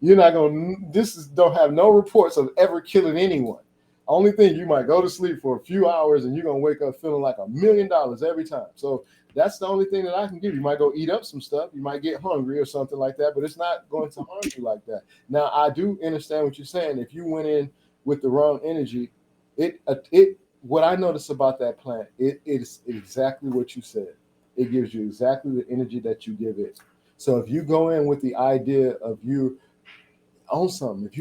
You're not gonna. Don't have no reports of ever killing anyone. Only thing, you might go to sleep for a few hours and you're gonna wake up feeling like $1 million every time. So that's the only thing that I can give you. You might go eat up some stuff. You might get hungry or something like that, but it's not going to harm you like that. Now, I do understand what you're saying. If you went in with the wrong energy, it what I notice about that plant, it is exactly what you said. It gives you exactly the energy that you give it. So if you go in with the idea of you on something, if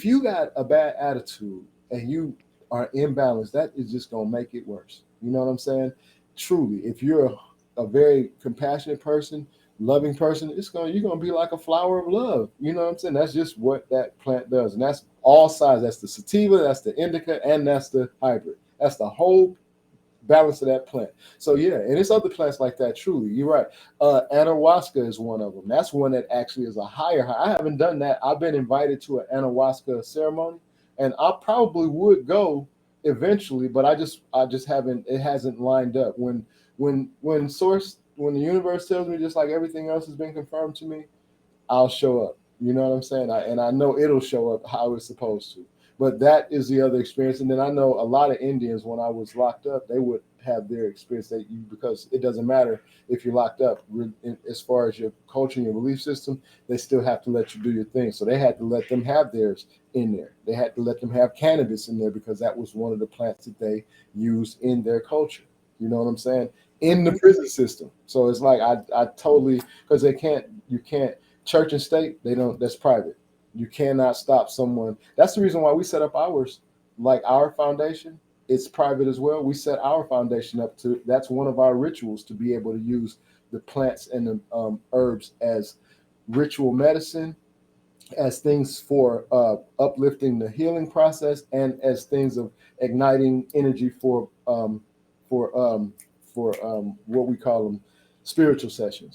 you got a bad attitude and you are imbalanced, that is just gonna make it worse. You know what I'm saying? Truly, if you're a very compassionate person, loving person, it's gonna you're gonna be like a flower of love. You know what I'm saying? That's just what that plant does, and that's all sides. That's the sativa, that's the indica, and that's the hybrid. That's the whole balance of that plant. So yeah, and it's other plants like that. Truly, you're right. Anahuasca is one of them. That's one that actually is a higher high. I haven't done that. I've been invited to an Anahuasca ceremony, and I probably would go eventually, but I just haven't. It hasn't lined up. When the universe tells me, just like everything else has been confirmed to me, I'll show up. You know what I'm saying? And I know it'll show up how it's supposed to. But that is the other experience. And then I know a lot of Indians, when I was locked up, they would have their experience that you, because it doesn't matter if you're locked up. As far as your culture and your belief system, they still have to let you do your thing. So they had to let them have theirs in there. They had to let them have cannabis in there because that was one of the plants that they used in their culture. You know what I'm saying? In the prison system. So it's like I totally, because you can't, church and state, they don't, that's private. You cannot stop someone. That's the reason why we set up ours, like our foundation. It's private as well. We set our foundation up to, that's one of our rituals, to be able to use the plants and the herbs as ritual medicine, as things for uplifting the healing process, and as things of igniting energy for for what we call them, spiritual sessions.